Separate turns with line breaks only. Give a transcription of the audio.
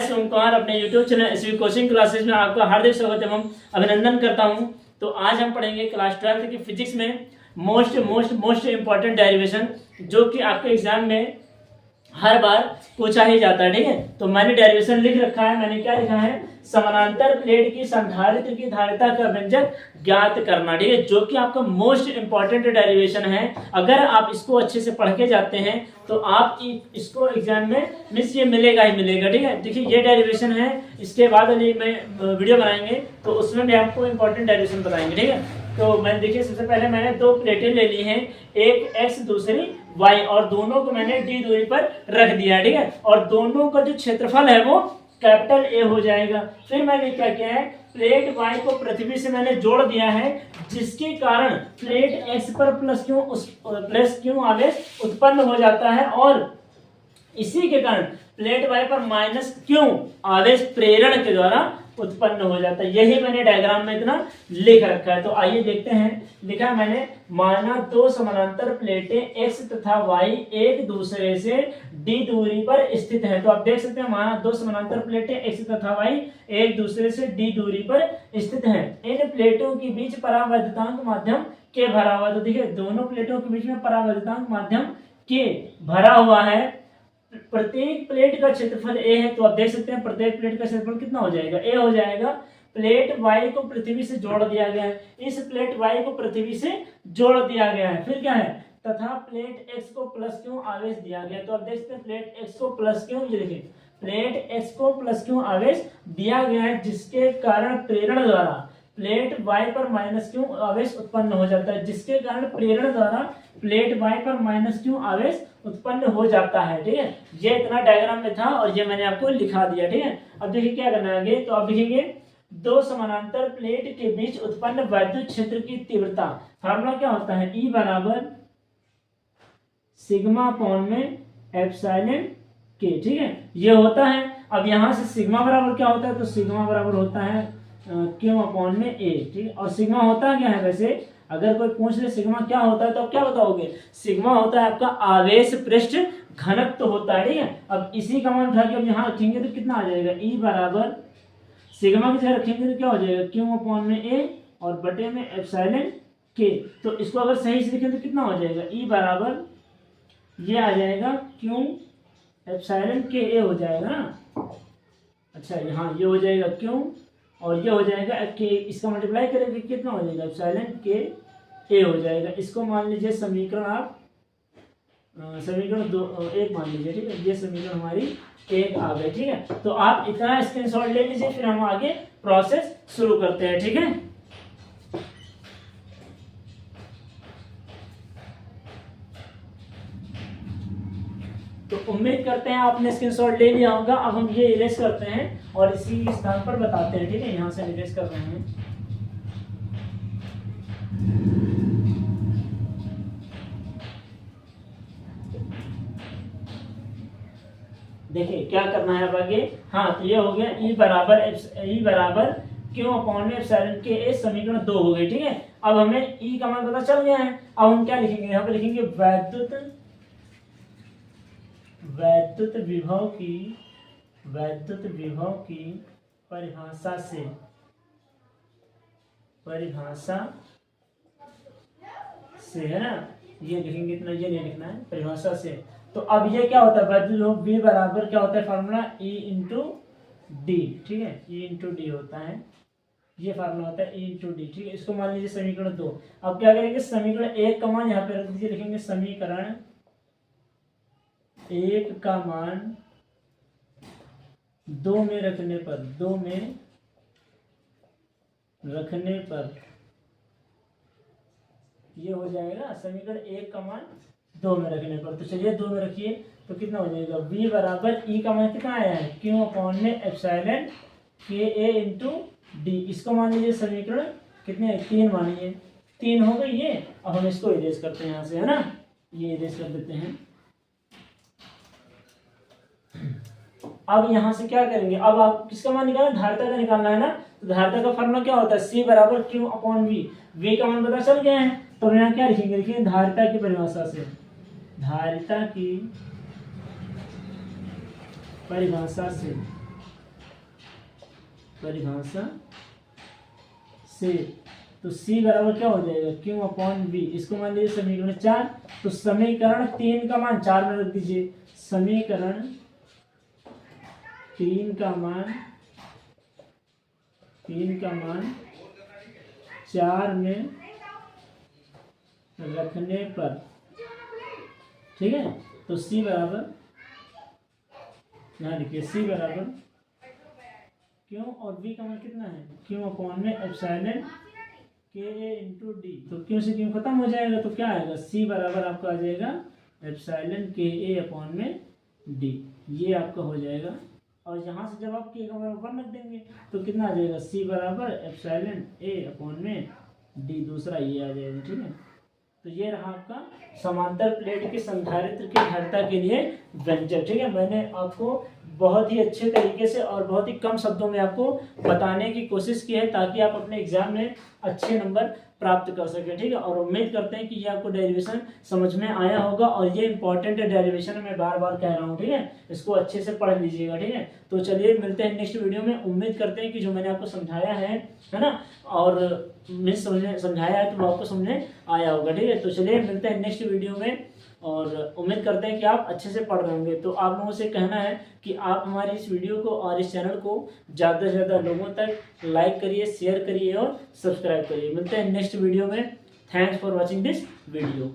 शिवम कुमार अपने YouTube channel SV coaching classes में आपका हार्दिक स्वागत एवं अभिनंदन करता हूं। तो आज हम पढ़ेंगे क्लास 12 की फिजिक्स में मोस्ट इंपॉर्टेंट डेरिवेशन, जो कि आपके एग्जाम में हर बार पूछा ही जाता है। ठीक है, तो मैंने डेरिवेशन लिख रखा है। मैंने क्या लिखा है? समानांतर प्लेट की संधारित्र की धारिता का व्यंजक ज्ञात करना। ठीक है, जो कि आपका मोस्ट इंपॉर्टेंट डेरिवेशन है। अगर आप इसको अच्छे से पढ़ के जाते हैं तो आप इसको एग्जाम में मिस ये मिलेगा ही मिलेगा। ठीक है, देखिए ये डेरिवेशन है। इसके बाद में वीडियो बनाएंगे तो उसमें भी आपको इंपॉर्टेंट डेरिवेशन बताएंगे। ठीक है, तो मैं देखिए सबसे पहले मैंने दो प्लेटें ले ली हैं, एक x दूसरी y, और दोनों को मैंने d दूरी पर रख दिया है। ठीक है, और दोनों का जो क्षेत्रफल है वो कैपिटल A हो जाएगा। फिर मैंने क्या किया है? प्लेट y को पृथ्वी से मैंने जोड़ दिया है, जिसके कारण प्लेट x पर प्लस क्यू आवेश उत्पन्न हो जाता है, और इसी के कारण प्लेट y पर माइनस क्यू आवेश प्रेरण के द्वारा उत्पन्न हो जाता है। यही मैंने डायग्राम में इतना लिख रखा है। तो आइए देखते हैं। लिखा मैंने, माना दो समानांतर प्लेटें x तथा y एक दूसरे से d दूरी पर स्थित हैं। तो आप देख सकते हैं, माना दो समानांतर प्लेटें x तथा y एक दूसरे से d दूरी पर स्थित हैं। इन प्लेटों के बीच परावैद्युतांक माध्यम के भरा हुआ। तो देखिए दोनों प्लेटों के बीच में परावैद्युतांक माध्यम के भरा हुआ है। प्रत्येक प्लेट का क्षेत्रफल a है। तो आप देख सकते हैं प्रत्येक प्लेट का क्षेत्रफल कितना हो जाएगा? a हो जाएगा। प्लेट y को पृथ्वी से जोड़ दिया गया है, इस प्लेट y को पृथ्वी से जोड़ दिया गया है। फिर क्या है? तथा प्लेट x को प्लस क्यू आवेश दिया गया। तो आप देख सकते हैं प्लेट x को प्लस क्यू, ये देखिए प्लेट x को प्लस क्यू आवेश दिया गया है, जिसके कारण प्रेरण द्वारा प्लेट y पर माइनस क्यू आवेश उत्पन्न हो जाता है, जिसके कारण प्रेरण द्वारा प्लेट y पर माइनस क्यू आवेश उत्पन्न हो जाता है। ठीक है, ये इतना डायग्राम में था और ये मैंने आपको लिखा दिया। ठीक है, अब देखिए क्या करना है आगे। तो आप लिखेंगे दो समानांतर प्लेट के बीच उत्पन्न वैद्युत क्षेत्र की तीव्रता। फार्मूला क्या होता है? E बराबर सिग्मा अपॉन में एप्सिलॉन के। ठीक है, ये होता है। अब यहाँ से सिग्मा बराबर क्या होता है? तो सिग्मा बराबर होता है क्यू अपॉन में ए। ठीक है, और सिग्मा होता क्या है? वैसे अगर कोई पूछ ले सिग्मा क्या होता है तो आप क्या बताओगे? सिग्मा होता है आपका आवेश पृष्ठ घनत्व होता है। ठीक है, अब इसी का मान उठा के अब यहाँ रखेंगे तो कितना आ जाएगा? E बराबर सिग्मा की जगह रखेंगे तो क्या हो जाएगा? क्यू अपॉन में ए और बटे में एप्सिलॉन के। तो इसको अगर सही से लिखें तो कितना हो जाएगा? E बराबर ये आ जाएगा क्यू एप्सिलॉन के ए हो जाएगा ना। अच्छा यहाँ ये हो जाएगा क्यू और ये हो जाएगा के, इसका मल्टीप्लाई करेंगे कितना हो जाएगा? एप्सिलॉन के ए हो जाएगा। इसको मान लीजिए समीकरण आप समीकरण 1 मान लीजिए। ठीक है, ये समीकरण हमारी 1 आ गई। ठीक है, तो आप इतना स्क्रीनशॉट ले लीजिए, फिर हम आगे प्रोसेस शुरू करते हैं। ठीक है, तो उम्मीद करते हैं आपने स्क्रीनशॉट ले लिया होगा। अब हम ये इरेज करते हैं और इसी स्थान पर बताते हैं। ठीक है, यहाँ से इरेज कर रहे हैं। देखिए क्या करना है अब आगे। हाँ, तो ये हो गया E बराबर क्यू अपॉन में एप्सिलॉन के ए, समीकरण 2 हो गई। ठीक है, अब हमें E का मान पता चल गया है। अब हम क्या लिखेंगे? यहाँ पे लिखेंगे वैद्युत विभव की परिभाषा से है ना। ये लिखेंगे, इतना ये नहीं लिखना है, परिभाषा से। तो अब ये क्या होता है? वैद्युत विभव V बराबर क्या होता है? Formula E into D. ठीक है, E इंटू डी होता है, ये फार्मूला होता है E इंटू डी। ठीक है, इसको मान लीजिए समीकरण 2। अब क्या करेंगे? समीकरण 1 का मान यहाँ पे रख दीजिए। लिखेंगे समीकरण 1 का मान 2 में रखने पर ये हो जाएगा समीकरण 1 का मान 2 में रखने पर। तो चलिए 2 में रखिए तो कितना हो जाएगा? V बराबर E का मान कितना आया है? क्यू अपॉन में एप्सिलॉन के ए इंटू डी। इसको मान लीजिए समीकरण कितने? 3 मानिए। 3 हो गई ये। अब हम इसको इरेज करते हैं यहाँ से, है ना। ये इरेज कर देते हैं। अब यहाँ से क्या करेंगे? अब आप किसका मान निकालना? धारिता का निकालना है ना। तो धारिता का फॉर्मूला क्या होता है? C बराबर क्यू अपॉन वी। वी का मान पता चल गया है, तो यहाँ क्या लिखेंगे? लिखिए धारिता की परिभाषा से। धारिता की परिभाषा से परिभाषा से। तो C बराबर क्या हो जाएगा, Q अपॉन V। इसको मान लीजिए समीकरण 4, तो समीकरण 3 का मान 4 में रख दीजिए। समीकरण 3 का मान 4 में रखने पर, ठीक है। तो C बराबर, यहाँ लिखिए C बराबर Q और V का मान कितना है, Q अपॉन में एप्सिलॉन KA इंटू डी। तो Q से Q खत्म हो जाएगा, तो क्या आएगा, C बराबर आपका आ जाएगा एप्सिलॉन KA अपॉन में डी। ये आपका हो जाएगा। और यहाँ से जब आप K का बराबर 1 रख देंगे तो कितना आ जाएगा, C बराबर एप्सिलॉन A अपॉन में डी, दूसरा ये आ जाएगा, ठीक है। तो ये रहा आपका समांतर प्लेट के संधारित्र की धारिता के लिए व्यंजक, ठीक है। मैंने आपको बहुत ही अच्छे तरीके से और बहुत ही कम शब्दों में आपको बताने की कोशिश की है, ताकि आप अपने एग्जाम में अच्छे नंबर प्राप्त कर सकें, ठीक है। और उम्मीद करते हैं कि ये आपको डेरिवेशन समझ में आया होगा, और ये इंपॉर्टेंट डेरिवेशन मैं बार बार कह रहा हूँ, ठीक है। इसको अच्छे से पढ़ लीजिएगा, ठीक है। तो चलिए मिलते हैं नेक्स्ट वीडियो में। उम्मीद करते हैं कि जो मैंने आपको समझाया है ना, और समझाया है तो वो आपको समझ आया होगा, ठीक है। तो चलिए मिलते हैं नेक्स्ट वीडियो में, और उम्मीद करते हैं कि आप अच्छे से पढ़ रहे होंगे। तो आप लोगों से कहना है कि आप हमारे इस वीडियो को और इस चैनल को ज़्यादा से ज़्यादा लोगों तक लाइक करिए, शेयर करिए और सब्सक्राइब करिए। मिलते हैं नेक्स्ट वीडियो में। Thanks for watching this video.